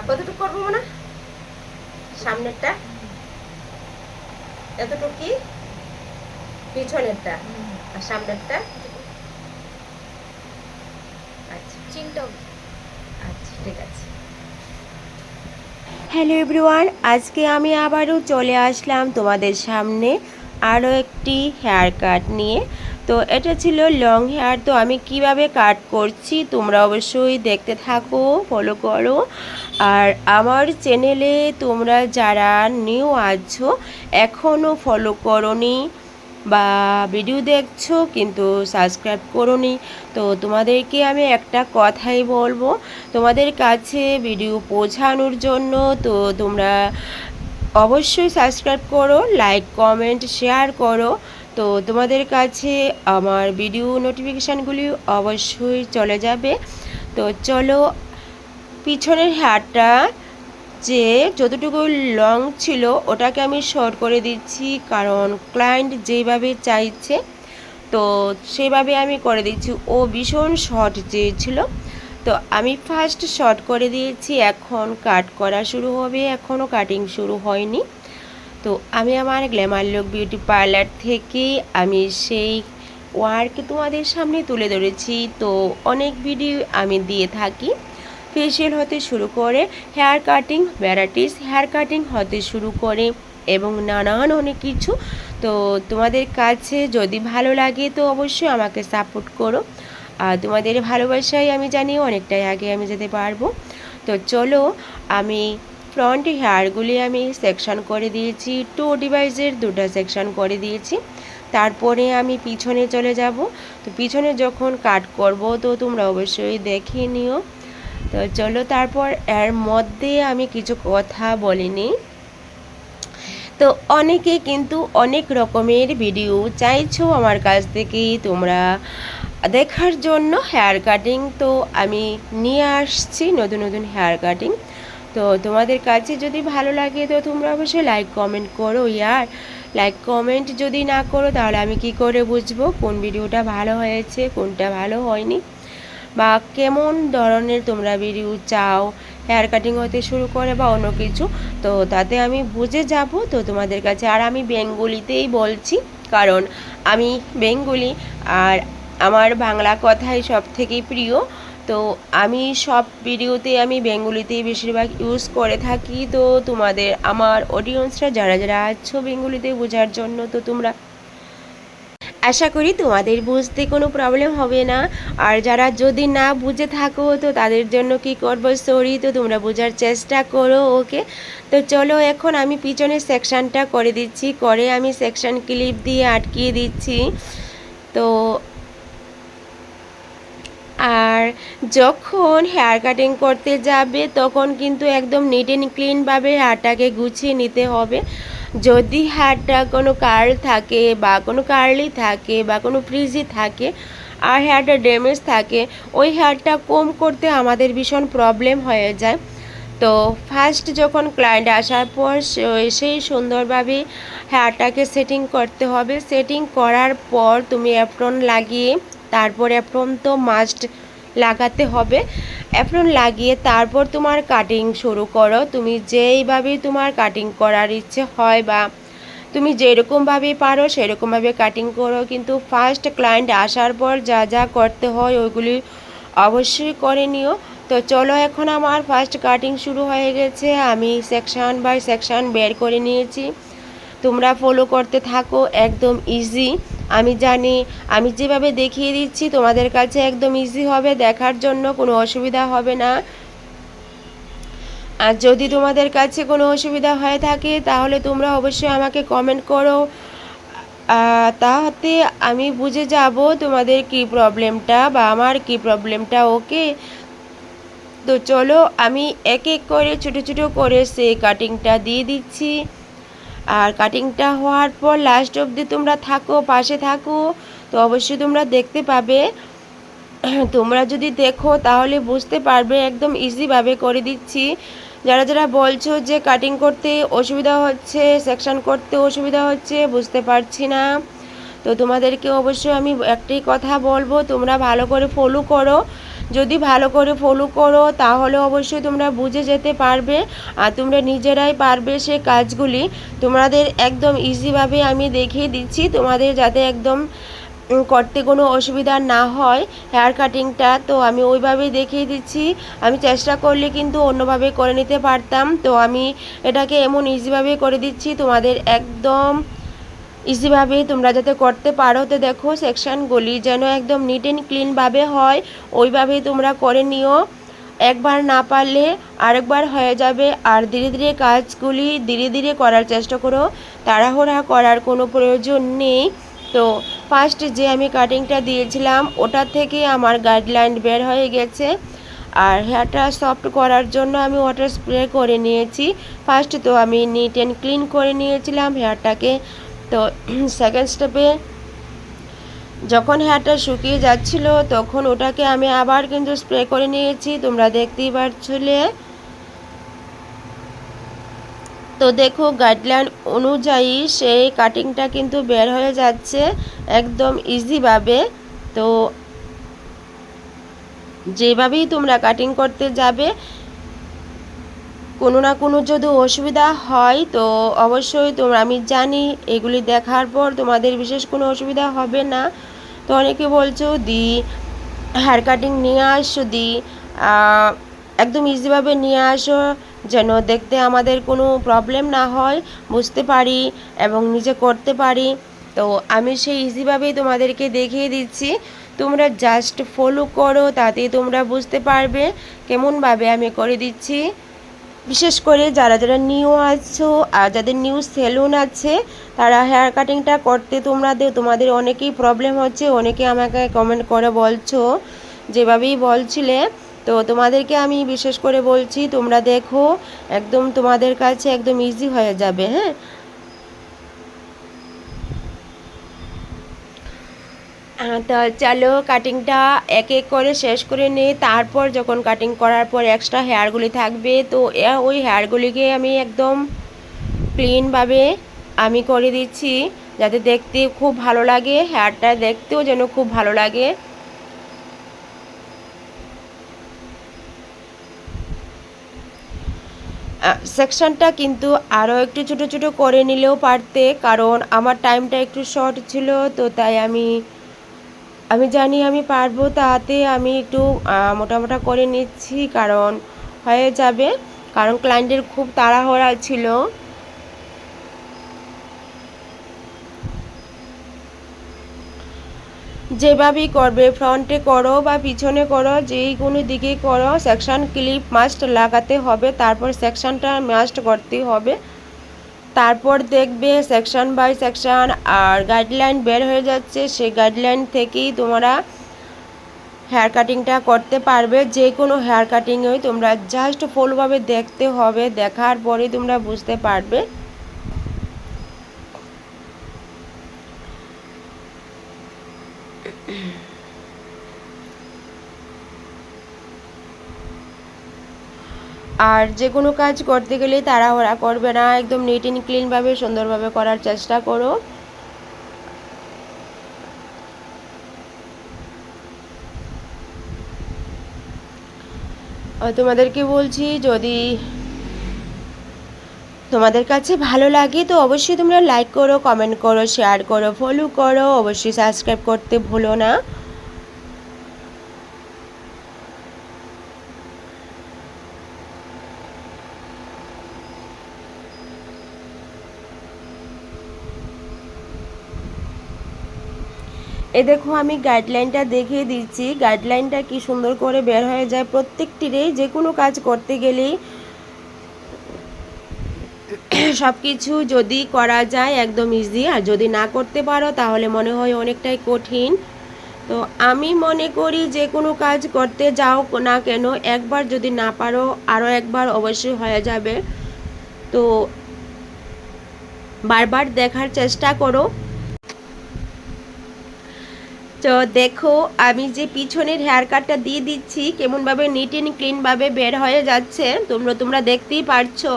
কতটুকু করবো না, সামনেরটা এতটুকুই, পিছনেরটা আর সামনেরটা। আচ্ছা আচ্ছা ঠিক আছে। হ্যালো এভরিওয়ান, আজকে আমি আবারও চলে আসলাম তোমাদের সামনে আরও একটি হেয়ার কাট নিয়ে। তো এটা ছিল লং হেয়ার, তো আমি কিভাবে কাট করছি তোমরা অবশ্যই দেখতে থাকো, ফলো করো। আর আমার চ্যানেলে তোমরা যারা নিউ আছো, এখনও ফলো করোনি বা ভিডিও দেখছো কিন্তু সাবস্ক্রাইব করোনি, তো তোমাদেরকে আমি একটা কথাই বলবো, তোমাদের কাছে ভিডিও পৌঁছানোর জন্য তো তোমরা অবশ্যই সাবস্ক্রাইব করো, লাইক কমেন্ট শেয়ার করো। তো তোমাদের কাছে আমার ভিডিও নোটিফিকেশানগুলি অবশ্যই চলে যাবে। তো চলো, পিছনের হেয়ারটা যে যতটুকু লং ছিল ওটাকে আমি শর্ট করে দিচ্ছি, কারণ ক্লায়েন্ট যেভাবে চাইছে তো সেভাবে আমি করে দিচ্ছি। ও ভীষণ শর্ট চেয়েছিল, তো আমি ফার্স্ট শর্ট করে দিয়েছি। এখন কাট করা শুরু হবে, এখনও কাটিং শুরু হয়নি। তো আমি আমার গ্ল্যামার লুক বিউটি পার্লার থেকে আমি সেই ওয়ার্ক তোমাদের সামনে তুলে ধরেছি। তো অনেক ভিডিও আমি দিয়ে থাকি, ফেশিয়াল হতে শুরু করে hair cutting, varieties hair cutting হতে শুরু করে এবং নানান অনেক কিছু। তো তোমাদের কাছে যদি ভালো লাগে তো অবশ্যই আমাকে সাপোর্ট করো, আর তোমাদের ভালোবাসায় আমি জানি অনেকটাই আগে আমি যেতে পারবো। তো চলো, আমি ফ্রন্ট হেয়ারগুলি আমি সেকশন করে দিয়েছি, 2 ডিভাইসের 2টা সেকশন করে দিয়েছি। তারপরে আমি পিছনে চলে যাব। তো পিছনে যখন কাট করব তো তোমরা অবশ্যই দেখে নিও। তো চলো, তারপর এর মধ্যে আমি কিছু কথা বলিনি। তো অনেকে কিন্তু অনেক রকমের ভিডিও চাইছো আমার কাছ থেকে তোমরা দেখার জন্য হেয়ার কাটিং, তো আমি নিয়ে আসছি নতুন নতুন হেয়ার কাটিং। তো তোমাদের কাছে যদি ভালো লাগে তো তোমরা অবশ্যই লাইক কমেন্ট করো। ইয়ার লাইক কমেন্ট যদি না করো তাহলে আমি কি করে বুঝবো কোন ভিডিওটা ভালো হয়েছে কোনটা ভালো হয়নি, বা কেমন ধরনের তোমরা ভিডিও চাও হেয়ার কাটিং হতে শুরু করে বা অন্য কিছু। তো তাতে আমি বুঝে যাব তো তোমাদের কাছে। আর আমি বেঙ্গলিতেই বলছি, কারণ আমি বেঙ্গলি আর আমার বাংলা কথাই সব থেকে প্রিয়। তো আমি সব ভিডিওতে আমি বেঙ্গলিতেই বেশিরভাগ ইউজ করে থাকি। তো তোমাদের আমার অডিয়েন্সরা যারা যারা আছো বেঙ্গলিতে বোঝার জন্য, তো তোমরা আশা করি তোমাদের বুঝতে কোনো প্রবলেম হবে না। আর যারা যদি না বুঝে থাকো তো তাদের জন্য কি করব, সরি, তো তোমরা বোঝার চেষ্টা করো, ওকে। তো চলো, এখন আমি পিছনের সেকশানটা করে দিচ্ছি, করে আমি সেকশন ক্লিপ দিয়ে আটকিয়ে দিচ্ছি। তো আর যখন হেয়ার কাটিং করতে যাবে তখন কিন্তু একদম নিট অ্যান্ড ক্লিনভাবে হেয়ারটাকে গুছিয়ে নিতে হবে। যদি হেয়ারটা কোনো কার্ল থাকে বা কোনো কার্লি থাকে বা কোনো ফ্রিজি থাকে আর হেয়ারটা ড্যামেজ থাকে, ওই হেয়ারটা কম করতে আমাদের ভীষণ প্রবলেম হয়ে যায়। তো ফার্স্ট যখন ক্লায়েন্ট আসার পর সেই সুন্দরভাবে হেয়ারটাকে সেটিং করতে হবে। সেটিং করার পর তুমি অ্যাপ্রন লাগিয়ে, তারপর অ্যাপ্রন তো মাস্ট লাগাতে হবে। অ্যাপ্রন লাগিয়ে তারপর তোমার কাটিং শুরু করো। তুমি যেইভাবে তোমার কাটিং করার ইচ্ছে হয় বা তুমি যেরকমভাবে পারো সেরকমভাবে কাটিং করো, কিন্তু ফার্স্ট ক্লায়েন্ট আসার পর যা যা করতে হয় ওইগুলি অবশ্যই করে নিও। তো চলো, এখন আমার ফার্স্ট কাটিং শুরু হয়ে গেছে, আমি সেকশন বাই সেকশন বের করে নিয়েছি। তোমরা ফলো করতে থাকো, একদম ইজি। আমি জানি আমি যেভাবে দেখিয়ে দিচ্ছি তোমাদের কাছে একদম ইজি হবে, দেখার জন্য কোনো অসুবিধা হবে না। আর যদি তোমাদের কাছে কোনো অসুবিধা হয়ে থাকে তাহলে তোমরা অবশ্যই আমাকে কমেন্ট করো, তাতে আমি বুঝে যাব তোমাদের কি প্রবলেমটা বা আমার কি প্রবলেমটা, ওকে। তো চলো, আমি এক এক করে ছোটো ছোটো করে সেই কাটিংটা দিয়ে দিচ্ছি। আর কাটিংটা হওয়ার পর লাস্ট অবধি তোমরা থাকো, পাশে থাকো, তো অবশ্যই তোমরা দেখতে পাবে। তোমরা যদি দেখো তাহলে বুঝতে পারবে, একদম ইজিভাবে করে দিচ্ছি। যারা যারা বলছো যে কাটিং করতে অসুবিধা হচ্ছে, সেকশন করতে অসুবিধা হচ্ছে, বুঝতে পারছি না, তো তোমাদেরকে অবশ্যই আমি একটাই কথা বলবো, তোমরা ভালো করে ফলো করো। যদি ভালো করে ফলো করো তাহলে অবশ্যই তোমরা বুঝে যেতে পারবে আর তোমরা নিজেরাই পারবে সে কাজগুলি। তোমাদের একদম ইজিভাবে আমি দেখিয়ে দিচ্ছি, তোমাদের যাতে একদম করতে কোনো অসুবিধা না হয় হেয়ার কাটিংটা। তো আমি ওইভাবেই দেখিয়ে দিচ্ছি। আমি চেষ্টা করলে কিন্তু অন্যভাবে করে নিতে পারতাম, তো আমি এটাকে এমন ইজিভাবে করে দিচ্ছি তোমাদের একদম ইজিভাবেই তোমরা যাতে করতে পারো। তো দেখো সেকশানগুলি যেন একদম নিট অ্যান্ড ক্লিনভাবে হয়, ওইভাবেই তোমরা করে নিও। একবার না পারলে আরেকবার হয়ে যাবে। আর ধীরে ধীরে কাজগুলি ধীরে ধীরে করার চেষ্টা করো, তাড়াহুড়া করার কোনো প্রয়োজন নেই। তো ফার্স্ট যে আমি কাটিংটা দিয়েছিলাম ওটা থেকে আমার গাইডলাইন বের হয়ে গেছে। আর হেয়ারটা সফট করার জন্য আমি ওয়াটার স্প্রে করে নিয়েছি ফার্স্ট। তো আমি নিট অ্যান্ড ক্লিন করে নিয়েছিলাম হেয়ারটাকে। তো সেকেন্ড স্টেপে যখন হেয়ারটা শুকিয়ে যাচ্ছিল তখন ওটাকে আমি আবার কিন্তু স্প্রে করে নিয়েছি, তোমরা দেখতেই পাচ্ছিলে। তো দেখো গাইডলাইন অনুযায়ী সেই কাটিংটা কিন্তু বের হয়ে যাচ্ছে একদম ইজিভাবে। তো যেভাবেই তোমরা কাটিং করতে যাবে কোনো না কোনো যদি অসুবিধা হয় তো অবশ্যই তোমরা, আমি জানি এগুলি দেখার পর তোমাদের বিশেষ কোনো অসুবিধা হবে না। তো অনেকে বলছো দি হেয়ার কাটিং নিয়ে আসো, দি একদম ইজিভাবে নিয়ে আসো যেন দেখতে আমাদের কোনো প্রবলেম না হয়, বুঝতে পারি এবং নিজে করতে পারি। তো আমি সেই ইজিভাবেই তোমাদেরকে দেখিয়ে দিচ্ছি, তোমরা জাস্ট ফলো করো, তাতেই তোমরা বুঝতে পারবে কেমনভাবে আমি করে দিচ্ছি। বিশেষ করে যারা যারা নিউ আছো আর যাদের নিউ সেলুন আছে তারা হেয়ার কাটিংটা করতে তোমাদের অনেকেই প্রবলেম হচ্ছে, অনেকে আমাকে কমেন্ট করে বলছো যেভাবেই বলছিলে। তো তোমাদেরকে আমি বিশেষ করে বলছি তোমরা দেখো একদম তোমাদের কাছে একদম ইজি হয়ে যাবে। হ্যাঁ, তো চলো কাটিংটা এক এক করে শেষ করে নিই। তারপর যখন কাটিং করার পর এক্সট্রা হেয়ারগুলি থাকবে তো ওই হেয়ারগুলিকে আমি একদম ক্লিনভাবে আমি করে দিচ্ছি যাতে দেখতে খুব ভালো লাগে, হেয়ারটা দেখতেও যেন খুব ভালো লাগে। সেকশনটা কিন্তু আরও একটু ছোটো ছোটো করে নিলেও পারতে, কারণ আমার টাইমটা একটু শর্ট ছিল। তো তাই আমি জানি আমি পারবো, তাতে আমি একটু মোটা মোটা করে নিচ্ছি কারণ হয়ে যাবে, কারণ ক্লায়েন্টের খুব তাড়াহুড়া ছিল। যেভাবেই করবে ফ্রন্টে করো বা পিছনে করো যেই কোনো দিকেই করো সেকশন ক্লিপ মাস্ট লাগাতে হবে, তারপর সেকশনটা মাস্ট করতে হবে। তারপর দেখবে সেকশন বাই সেকশন আর গাইডলাইন বের হয়ে যাচ্ছে, সেই গাইডলাইন থেকেই তোমরা হেয়ার কাটিংটা করতে পারবে। যে কোনো হেয়ার কাটিংয়েই তোমরা জাস্ট ফুলভাবে দেখতে হবে, দেখার পরে তোমরা বুঝতে পারবে। আর যে কোনো কাজ করতে গেলে তাড়াহুড়া করবে না, একদম নিট অ্যান্ড ক্লিনভাবে সুন্দরভাবে করার চেষ্টা করো। তোমাদেরকে বলছি যদি তোমাদের কাছে ভালো লাগে তো অবশ্যই তোমরা লাইক করো, কমেন্ট করো, শেয়ার করো, ফলো করো, অবশ্যই সাবস্ক্রাইব করতে ভুলো না। এ দেখো আমি গাইডলাইনটা দেখিয়ে দিচ্ছি, গাইডলাইনটা কি সুন্দর করে বের হয়ে যায় প্রত্যেকটিরই। যে কোনো কাজ করতে গেলেই সব কিছু যদি করা যায় একদম ইজি, আর যদি না করতে পারো তাহলে মনে হয় অনেকটাই কঠিন। তো আমি মনে করি যে কোনো কাজ করতে যাও না কেন একবার যদি না পারো আরও একবার অবশ্যই হয়ে যাবে। তো বারবার দেখার চেষ্টা করো। তো দেখো আমি যে পিছনের হেয়ার কাটটা দিয়ে দিচ্ছি কেমনভাবে নিট অ্যান্ড ক্লিনভাবে বের হয়ে যাচ্ছে, তোমরা দেখতেই পারছো।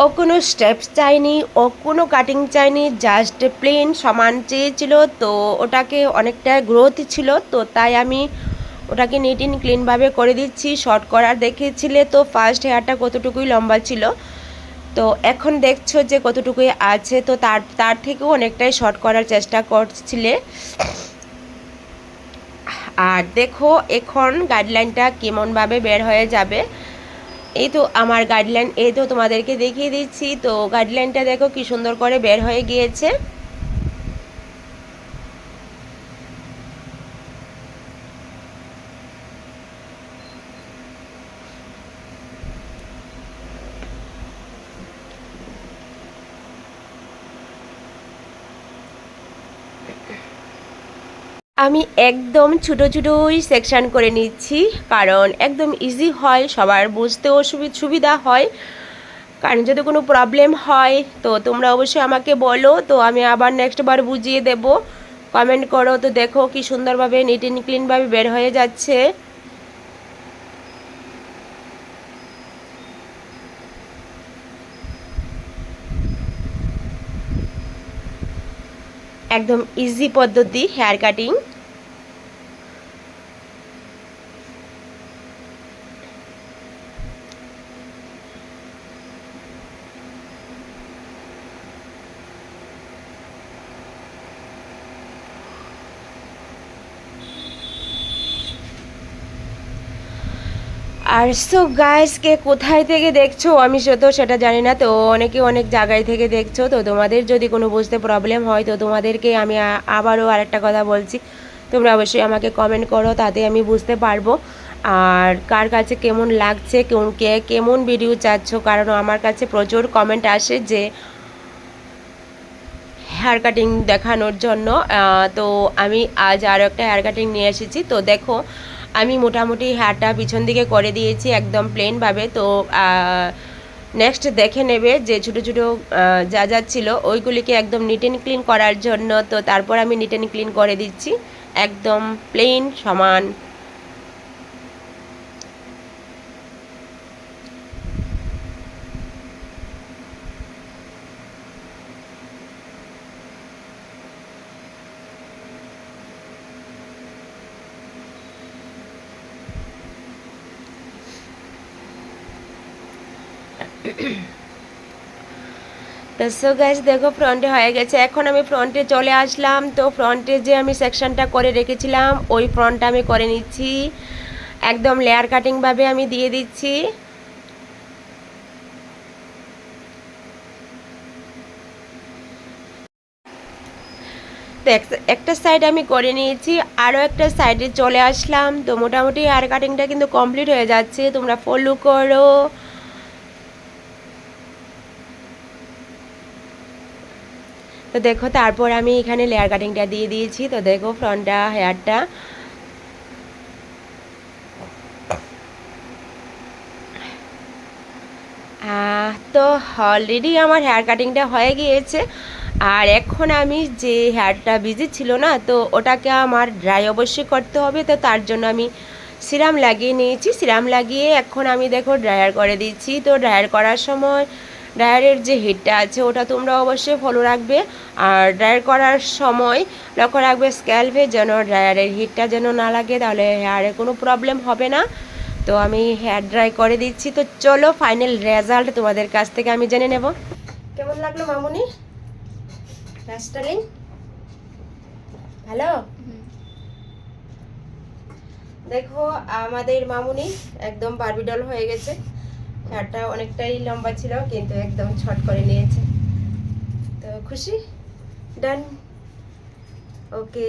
ও কোনো স্টেপস চায়নি, ও কোনো কাটিং চায়নি, জাস্ট প্লেন সমান চেয়েছিল। তো ওটাকে অনেকটা গ্রোথ ছিল, তো তাই আমি ওটাকে নিট অ্যান্ড ক্লিনভাবে করে দিচ্ছি। শর্ট করার দেখেছিলে তো ফার্স্ট হেয়ারটা কতটুকুই লম্বা ছিল, তো এখন দেখছো যে কতটুকুই আছে, তো তার থেকেও অনেকটাই শর্ট করার চেষ্টা করছিলে। আর দেখো এখন গাইডলাইনটা কেমনভাবে বের হয়ে যাবে। এই তো আমার গাইডলাইন, এই তো তোমাদেরকে দেখিয়ে দিচ্ছি। তো গাইডলাইনটা দেখো কি সুন্দর করে বের হয়ে গিয়েছে। আমি একদম ছোটো ছোটোই সেকশান করে নিচ্ছি, কারণ একদম ইজি হয়, সবার বুঝতেও সুবিধা হয়। কারণ যদি কোনো প্রবলেম হয় তো তোমরা অবশ্যই আমাকে বলো, তো আমি আবার নেক্সট বার বুঝিয়ে দেব। কমেন্ট করো। তো দেখো কি সুন্দরভাবে নিট অ্যান্ড ক্লিনভাবে বের হয়ে যাচ্ছে। একদম ইজি পদ্ধতি হেয়ার কাটিং। আর সো গাইসকে কোথায় থেকে দেখছো আমি তো সেটা জানি না, তো অনেকে অনেক জায়গায় থেকে দেখছো। তো তোমাদের যদি কোনো বুঝতে প্রবলেম হয় তো তোমাদেরকে আমি আবারও আরেকটা কথা বলছি, তোমরা অবশ্যই আমাকে কমেন্ট করো, তাতে আমি বুঝতে পারবো আর কার কাছে কেমন লাগছে, কে কেমন ভিডিও চাচ্ছ। কারণ আমার কাছে প্রচুর কমেন্ট আসে যে হেয়ার কাটিং দেখানোর জন্য। তো আমি আজ আরও একটা হেয়ার কাটিং নিয়ে এসেছি। তো দেখো আমি মোটামুটি হেয়ারটা পিছন দিকে করে দিয়েছি একদম প্লেনভাবে। তো নেক্সট দেখে নেবে যে ছোটো ছোটো যা যা ছিল ওইগুলিকে একদম নিট অ্যান্ড ক্লিন করার জন্য। তো তারপর আমি নিট অ্যান্ড ক্লিন করে দিচ্ছি একদম প্লেন সমান। তো সো গাইস দেখো ফ্রন্টে হয়ে গেছে। এখন আমি ফ্রন্টে চলে আসলাম। তো ফ্রন্টে যে আমি সেকশনটা করে রেখেছিলাম ওই ফ্রন্টটা আমি করে নিচ্ছি, একদম লেয়ার কাটিংভাবে আমি দিয়ে দিচ্ছি। তো একটা সাইড আমি করে নিয়েছি, আরও একটা সাইডে চলে আসলাম। তো মোটামুটি হেয়ার কাটিংটা কিন্তু কমপ্লিট হয়ে যাচ্ছে, তোমরা ফলো করো। তো দেখো তারপর আমি এখানে লেয়ার কাটিংটা দিয়ে দিয়েছি। তো দেখো ফ্রন্টটা হেয়ারটা তো অলরেডি আমার হেয়ার কাটিংটা হয়ে গিয়েছে। আর এখন আমি যে হেয়ারটা বিজি ছিল না, তো ওটাকে আমার ড্রাই অবশ্যই করতে হবে। তো তার জন্য আমি সিরাম লাগিয়ে নিয়েছি, সিরাম লাগিয়ে এখন আমি দেখো ড্রায়ার করে দিচ্ছি। তো ড্রায়ার করার সময় ড্রায়ারের যে হিটটা আছে ওটা তোমরা অবশ্যই ফলো রাখবে। আর ড্রায়ার করার সময় লক্ষ্য রাখবে স্ক্যাল্পে যেন ড্রায়ারের হিটটা যেন না লাগে, তাহলে হেয়ারে কোনো প্রবলেম হবে না। তো আমি হেয়ার ড্রাই করে দিচ্ছি। তো চলো ফাইনাল রেজাল্ট তোমাদের কাছ থেকে আমি জেনে নেব। কেমন লাগলো মামুনি হেয়ার স্টাইলিং? ভালো? দেখো আমাদের মামুনি একদম বারবিডল হয়ে গেছে। হেয়ারটা অনেকটাই লম্বা ছিল কিন্তু একদম ছট করে নিয়েছে। তো খুশি? ডান? ওকে।